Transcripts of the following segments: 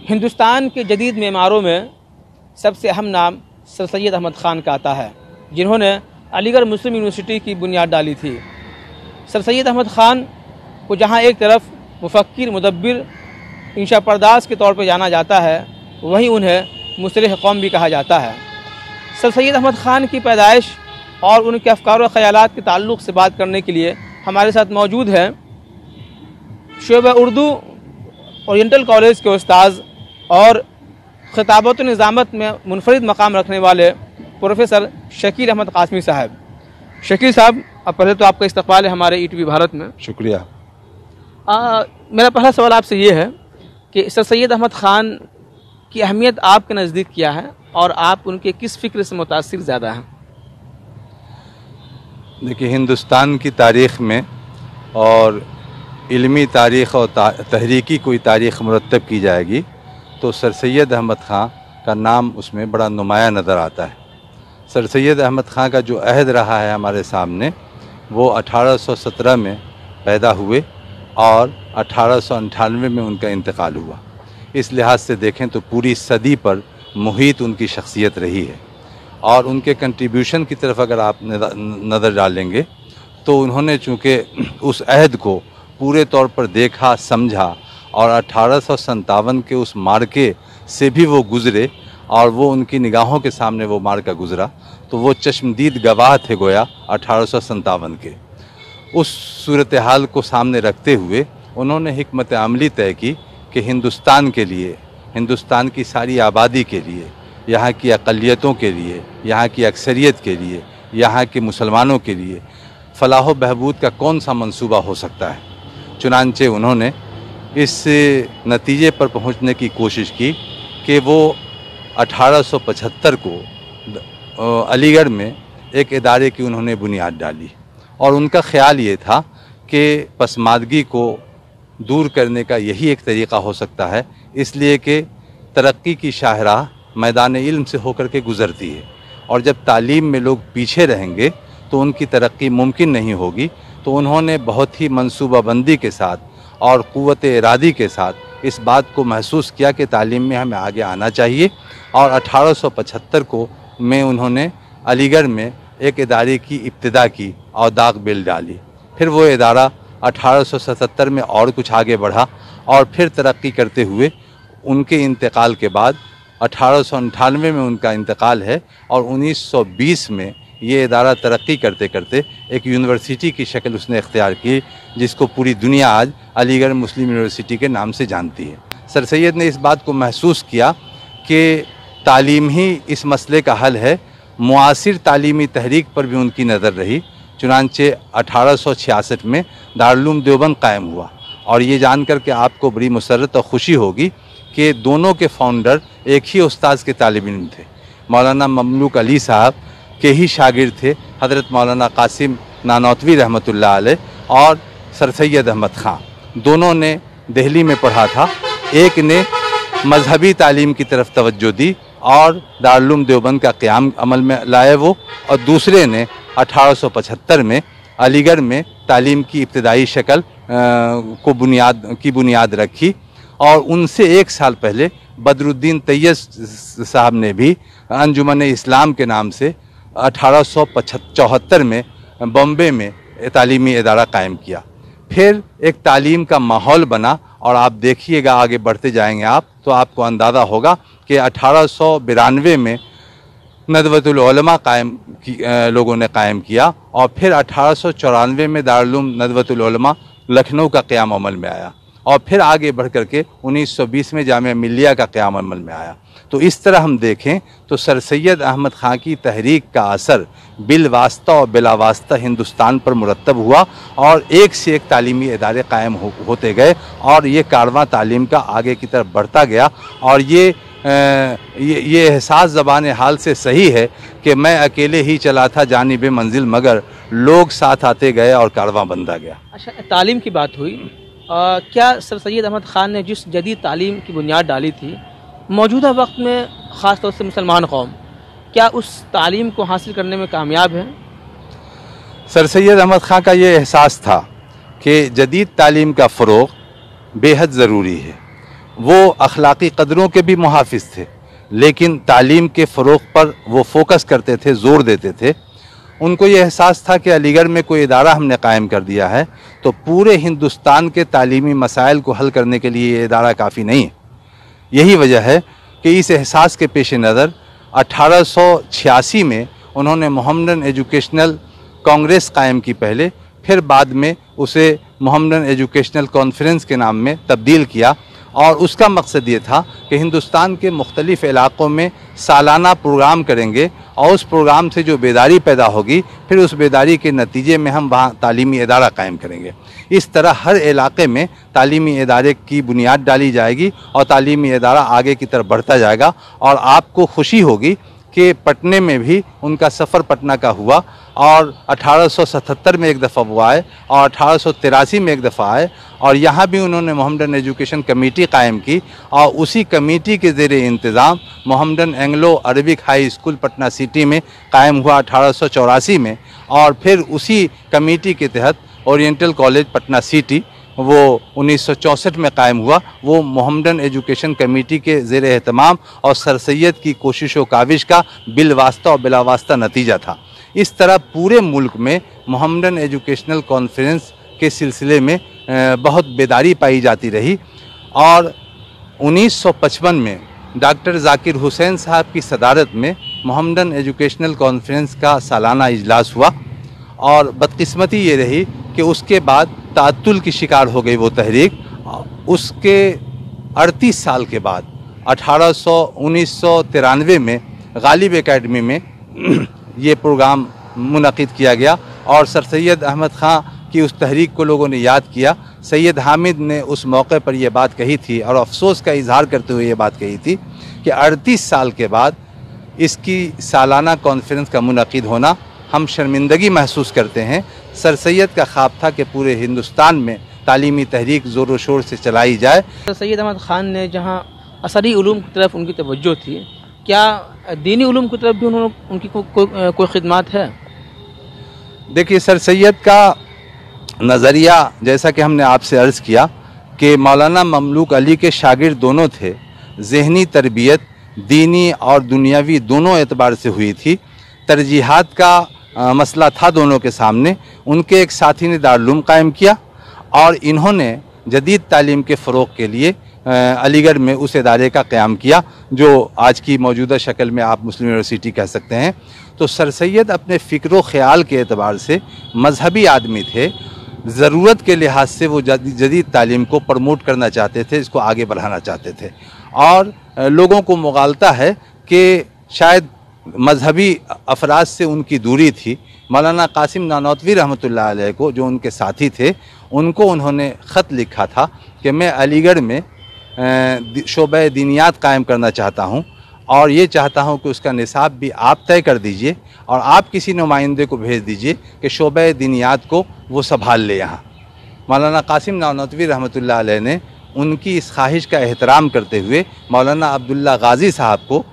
हिंदुस्तान के जदीद मेमारों में सबसे अहम नाम सर सैयद अहमद ख़ान का आता है, जिन्होंने अलीगढ़ मुस्लिम यूनिवर्सिटी की बुनियाद डाली थी। सर सैयद अहमद ख़ान को जहाँ एक तरफ मुफ़क्किर, मुदब्बिर, इंशा पर्दास के तौर पर जाना जाता है, वहीं उन्हें मुसलिह कौम भी कहा जाता है। सर सैयद अहमद ख़ान की पैदाइश और उनके अफ़कार व ख़यालात के ताल्लुक़ से बात करने के लिए हमारे साथ मौजूद हैं शोबा उर्दू ओरिएंटल कॉलेज के उस्ताद और ख़िताबत निज़ामत में मुनफरिद मकाम रखने वाले प्रोफेसर शकील अहमद कासमी साहब। शकील साहब, अब पहले तो आपका इस्तक़बाल है हमारे ETV भारत में। शुक्रिया। मेरा पहला सवाल आपसे ये है कि सर सैयद अहमद ख़ान की अहमियत आपके नज़दीक क्या है और आप उनके किस फ़िक्र से मुतासिर ज़्यादा हैं? देखिए, हिंदुस्तान की तारीख़ में और इल्मी तारीख़ और तहरीकी कोई तारीख़ मुरतब की जाएगी तो सर सैयद अहमद ख़ान का नाम उसमें बड़ा नुमाया नज़र आता है। सर सैयद अहमद ख़ान का जो अहद रहा है हमारे सामने, वो 1817 में पैदा हुए और 1898 में उनका इंतकाल हुआ। इस लिहाज से देखें तो पूरी सदी पर मुहित उनकी शख्सियत रही है और उनके कंट्रीब्यूशन की तरफ अगर आप नज़र डालेंगे तो उन्होंने चूँकि उस अहद को पूरे तौर पर देखा, समझा और 1857 के उस मार्के से भी वो गुज़रे और वो उनकी निगाहों के सामने वो मार्का गुज़रा, तो वो चश्मदीद गवाह थे गोया 1857 के। उस सूरत हाल को सामने रखते हुए उन्होंने हिकमत अमली तय की कि हिंदुस्तान के लिए, हिंदुस्तान की सारी आबादी के लिए, यहाँ की अक़लियतों के लिए, यहाँ की अक्सरियत के लिए, यहाँ के मुसलमानों के लिए फ़लाह व बहबूद का कौन सा मंसूबा हो सकता है। चुनांचे उन्होंने इस नतीजे पर पहुँचने की कोशिश की कि वो 1875 को अलीगढ़ में एक इदारे की उन्होंने बुनियाद डाली और उनका ख़्याल ये था कि पसमादगी को दूर करने का यही एक तरीक़ा हो सकता है, इसलिए कि तरक्की की शाहराह मैदान इल्म से होकर के गुज़रती है और जब तालीम में लोग पीछे रहेंगे तो उनकी तरक्की मुमकिन नहीं होगी। तो उन्होंने बहुत ही मंसूबाबंदी के साथ और क़ुव्वत इरादी के साथ इस बात को महसूस किया कि तालीम में हमें आगे आना चाहिए और 1875 को में उन्होंने अलीगढ़ में एक इदारे की इब्तिदा की और दाग बिल डाली। फिर वो इदारा 1877 में और कुछ आगे बढ़ा और फिर तरक्की करते हुए उनके इंतकाल के बाद 1898 में उनका इंतकाल है और 1920 में ये इदारा तरक्की करते करते एक यूनिवर्सिटी की शक्ल उसने इख्तियार की, जिसको पूरी दुनिया आज अलीगढ़ मुस्लिम यूनिवर्सिटी के नाम से जानती है। सर सैयद ने इस बात को महसूस किया कि तालीम ही इस मसले का हल है। मुआसिर तालीमी तहरीक पर भी उनकी नज़र रही। चुनांचे 1866 में दारुल देवबंद कायम हुआ और ये जानकर के आपको बड़ी मुसर्रत और ख़ुशी होगी कि दोनों के फाउंडर एक ही उस्ताद के तालिब इल्म थे। मौलाना ममलूक अली साहब के ही शागिर्द थे हज़रत मौलाना कासिम नानौतवी रहमतुल्लाह अलैह और सर सैयद अहमद ख़ान। दोनों ने दिल्ली में पढ़ा था। एक ने मजहबी तालीम की तरफ तवज्जो दी और दारुल देवबंद का क़याम अमल में लाए वो, और दूसरे ने 1875 में अलीगढ़ में तालीम की इब्तिदाई शक्ल को बुनियाद रखी। और उनसे एक साल पहले बदरुद्दीन तैयब साहब ने भी अंजुमन इस्लाम के नाम से 1874 में बॉम्बे में तालीमी इदारा कायम किया। फिर एक तालीम का माहौल बना और आप देखिएगा, आगे बढ़ते जाएंगे आप तो आपको अंदाज़ा होगा कि 1892 में नदवतुल उलमा लोगों ने कायम किया और फिर 1894 में दारुल नदवतुल उलमा लखनऊ का क़याम अमल में आया और फिर आगे बढ़ कर के 1920 में जामिया मिल्लिया का क़याम अमल में आया। तो इस तरह हम देखें तो सर सैयद अहमद ख़ान की तहरीक का असर बिल वास्ता और बिला वास्ता हिंदुस्तान पर मुरतब हुआ और एक से एक तालीमी इदारे कायम होते गए और ये कारवां तालीम का आगे की तरफ बढ़ता गया। और ये एहसास ज़बान हाल से सही है कि मैं अकेले ही चला था जानिब मंजिल, मगर लोग साथ आते गए और कारवां बनता गया। अच्छा, तालीम की बात हुई, क्या सर सैयद अहमद ख़ान ने जिस जदीद तालीम की बुनियाद डाली थी, मौजूदा वक्त में ख़ास तौर से मुसलमान कौम क्या उस तालीम को हासिल करने में कामयाब है? सर सैयद अहमद ख़ान का ये एहसास था कि जदीद तालीम का फ़रोग़ बेहद ज़रूरी है वो अखलाकी कदरों के भी मुहाफिज थे, लेकिन तालीम के फ़रोग़ पर वो फोकस करते थे, ज़ोर देते थे। उनको ये एहसास था कि अलीगढ़ में कोई इदारा हमने कायम कर दिया है तो पूरे हिंदुस्तान के तालीमी मसाइल को हल करने के लिए ये इदारा काफ़ी नहीं है। यही वजह है कि इस एहसास के पेश नज़र 1886 में उन्होंने मोहम्मदन एजुकेशनल कांग्रेस कायम की पहले, फिर बाद में उसे मोहम्मदन एजुकेशनल कॉन्फ्रेंस के नाम में तब्दील किया। और उसका मकसद ये था कि हिंदुस्तान के मुख्तलिफ़ इलाक़ों में सालाना प्रोग्राम करेंगे और उस प्रोग्राम से जो बेदारी पैदा होगी फिर उस बेदारी के नतीजे में हम वहाँ तालीमी इदारा कायम करेंगे। इस तरह हर इलाके में तालीमी इदारे की बुनियाद डाली जाएगी और तालीमी इदारा आगे की तरफ बढ़ता जाएगा। और आपको खुशी होगी कि पटने में भी उनका सफ़र पटना का हुआ और 1877 में एक दफ़ा वो आए और 1883 में एक दफ़ा आए और यहाँ भी उन्होंने मोहम्मदन एजुकेशन कमेटी कायम की और उसी कमेटी के ज़ेरे इंतज़ाम Mohammedan Anglo Arabic high school Patna city में कायम हुआ 1884 में। और फिर उसी कमेटी के तहत ओरिएंटल कॉलेज पटना सिटी वो 1964 में कायम हुआ। वो मोहम्मदन एजुकेशन कमेटी के ज़ेर एहतमाम और सर सैयद की कोशिशों काविश का बिलवास्ता और बिलावास्ता नतीजा था। इस तरह पूरे मुल्क में मोहम्मदन एजुकेशनल कॉन्फ्रेंस के सिलसिले में बहुत बेदारी पाई जाती रही। और 1955 में डॉक्टर जाकिर हुसैन साहब की सदारत में मोहम्मदन एजुकेशनल कॉन्फ्रेंस का सालाना इजलास हुआ और बदकिस्मती ये रही कि उसके बाद तातुल की शिकार हो गई वो तहरीक। उसके 38 साल के बाद 1993 में गालिब एकेडमी में ये प्रोग्राम मुनक़िद किया गया और सर सैयद अहमद ख़ान की उस तहरीक को लोगों ने याद किया। सैयद हामिद ने उस मौके पर यह बात कही थी और अफसोस का इजहार करते हुए ये बात कही थी कि 38 साल के बाद इसकी सालाना कॉन्फ्रेंस का मुनक़िद होना हम शर्मिंदगी महसूस करते हैं। सर सैयद का ख्वाब था कि पूरे हिंदुस्तान में तालीमी तहरीक ज़ोर शोर से चलाई जाए। सर सैयद अहमद ख़ान ने जहाँ असरी उलूम की तरफ उनकी तवज्जो थी, क्या दीनी उलूम की तरफ भी उनकी कोई खिदमत है? देखिए, सर सैयद का नज़रिया जैसा कि हमने आपसे अर्ज़ किया कि मौलाना ममलूक अली के शागिर्द दोनों थे। ज़हनी तरबियत दीनी और दुनियावी दोनों एतबार से हुई थी। तरजीहात का मसला था दोनों के सामने। उनके एक साथी ने दारुल कायम किया और इन्होंने जदीद तालीम के फ़रोग़ के लिए अलीगढ़ में उस इदारे का क़याम किया जो आज की मौजूदा शक्ल में आप मुस्लिम यूनिवर्सिटी कह सकते हैं। तो सर सैयद अपने फ़िक्र व ख़याल के एतबार से मजहबी आदमी थे। ज़रूरत के लिहाज से वो जदीद तालीम को प्रमोट करना चाहते थे, इसको आगे बढ़ाना चाहते थे। और लोगों को मुगालता है कि शायद मजहबी अफराद से उनकी दूरी थी। मौलाना कासिम नानौतवी रहमतुल्लाह अलैह को, जो उनके साथी थे, उनको उन्होंने ख़त लिखा था कि मैं अलीगढ़ में शोबे दीनियात कायम करना चाहता हूँ और ये चाहता हूँ कि उसका निसाब भी आप तय कर दीजिए और आप किसी नुमाइंदे को भेज दीजिए कि शोबे दीनियात को वो संभाल ले। यहाँ मौलाना कासिम नानौतवी रहमतुल्लाह अलैह ने उनकी इस ख्वाहिश का एहतराम करते हुए मौलाना अब्दुल्ला गाज़ी साहब को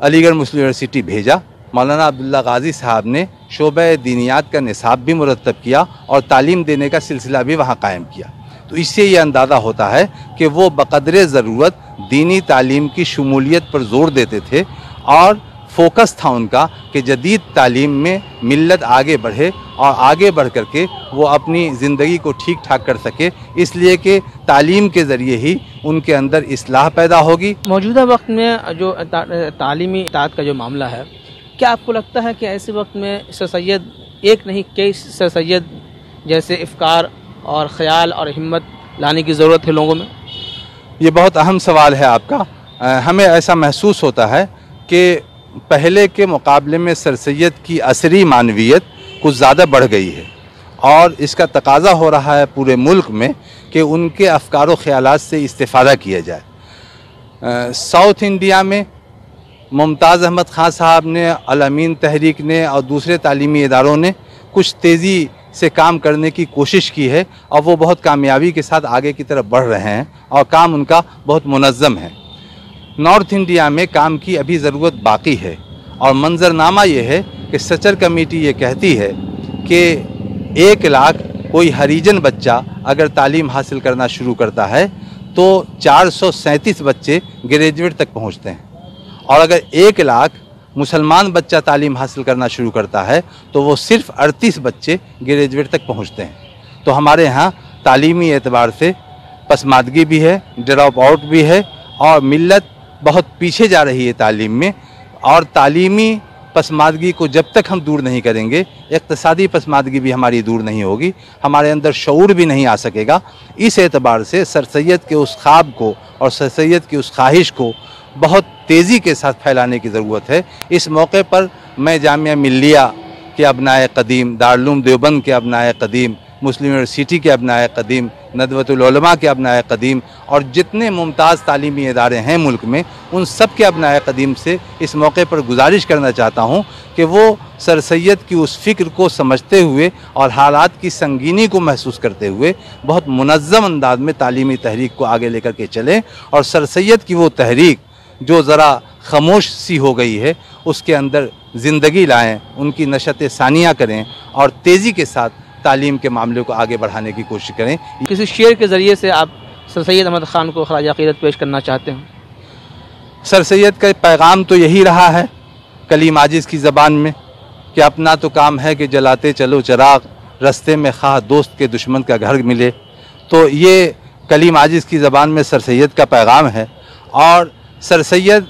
अलीगढ़ मुस्लिम यूनिवर्सिटी भेजा। मौलाना अब्दुल्ला गाज़ी साहब ने शोबे दीनियात का निसाब भी मुरतब किया और तालीम देने का सिलसिला भी वहाँ कायम किया। तो इससे ये अंदाज़ा होता है कि वो बक़द्रे ज़रूरत दीनी तालीम की शमूलियत पर ज़ोर देते थे और फोकस था उनका कि जदीद तालीम में मिल्लत आगे बढ़े और आगे बढ़ कर के वो अपनी ज़िंदगी को ठीक ठाक कर सके, इसलिए कि तालीम के ज़रिए ही उनके अंदर इस्लाह पैदा होगी। मौजूदा वक्त में जो तालीमी इताअत का जो मामला है, क्या आपको लगता है कि ऐसे वक्त में सर सैयद एक नहीं कई सर सैयद जैसे इफ़कार और ख़याल और हिम्मत लाने की ज़रूरत है लोगों में? ये बहुत अहम सवाल है आपका। हमें ऐसा महसूस होता है कि पहले के मुकाबले में सर सैयद की असरी मानवियत कुछ ज़्यादा बढ़ गई है और इसका तकाज़ा हो रहा है पूरे मुल्क में कि उनके अफ़कार व ख़यालात से इस्तिफ़ादा किया जाए। साउथ इंडिया में मुमताज़ अहमद ख़ान साहब ने, अल अमीन तहरीक ने और दूसरे तालीमी इदारों ने कुछ तेज़ी से काम करने की कोशिश की है और वो बहुत कामयाबी के साथ आगे की तरफ बढ़ रहे हैं और काम उनका बहुत मुनज़्ज़म है। नॉर्थ इंडिया में काम की अभी ज़रूरत बाकी है और मंजरनामा ये है कि सचर कमेटी ये कहती है कि 1 लाख कोई हरीजन बच्चा अगर तालीम हासिल करना शुरू करता है तो 437 बच्चे ग्रेजुएट तक पहुंचते हैं। और अगर 1 लाख मुसलमान बच्चा तालीम हासिल करना शुरू करता है तो वो सिर्फ 38 बच्चे ग्रेजुएट तक पहुंचते हैं। तो हमारे यहाँ तालीमी एतबार से पसमादगी भी है, ड्रॉप आउट भी है और मिल्लत बहुत पीछे जा रही है तालीम में। और तालीमी पसमादगी को जब तक हम दूर नहीं करेंगे, इक़्तिसादी पसमादगी भी हमारी दूर नहीं होगी, हमारे अंदर शऊर भी नहीं आ सकेगा। इस एतबार से सर सैयद के उस ख्वाब को और सर सैयद की उस ख्वाहिश को बहुत तेज़ी के साथ फैलाने की ज़रूरत है। इस मौके पर मैं जामिया मिल्लिया के अबनाए क़दीम, दारुल देवबंद के अबनाए क़दीम, मुस्लिम यूनिवर्सिटी के अबनाए क़दीम, नदवतुल उलमा के अबनाए क़दीम और जितने मुमताज़ तालीमी इदारे हैं मुल्क में, उन सब के अबनाए क़दीम से इस मौके पर गुजारिश करना चाहता हूँ कि वो सर सैयद की उस फ़िक्र को समझते हुए और हालात की संगीनी को महसूस करते हुए बहुत मुनज़्ज़म अंदाज में तालीमी तहरीक को आगे लेकर के चलें और सर सैयद की वो तहरीक जो ज़रा खामोश सी हो गई है उसके अंदर ज़िंदगी लाएँ, उनकी नशत सानिया करें और तेज़ी के साथ तालीम के मामले को आगे बढ़ाने की कोशिश करें। किसी शेर के ज़रिए से आप सर सैयद अहमद ख़ान को ख़राज अक़ीदत पेश करना चाहते हैं? सर सैयद का पैगाम तो यही रहा है कलीम आजिज़ की ज़बान में कि अपना तो काम है कि जलाते चलो चिराग, रास्ते में खा दोस्त के दुश्मन का घर मिले। तो ये कलीम आजिज़ की ज़बान में सर सैयद का पैगाम है। और सर सैयद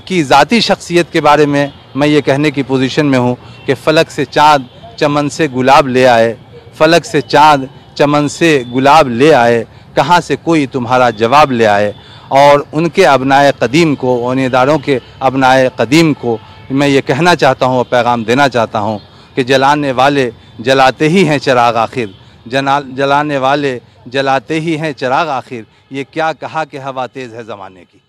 की ज़ाती शख्सियत के बारे में मैं ये कहने की पोजीशन में हूँ कि फ़लक से चाँद चमन से गुलाब ले आए, फ़लक से चाँद चमन से गुलाब ले आए, कहाँ से कोई तुम्हारा जवाब ले आए। और उनके अबनाए क़दीम को, उन इदारों के अबनाए क़दीम को मैं ये कहना चाहता हूँ और पैगाम देना चाहता हूँ कि जलाने वाले जलाते ही हैं चिराग आखिर, जलाने वाले जलाते ही हैं चिराग आखिर, ये क्या कहा कि हवा तेज़ है ज़माने की।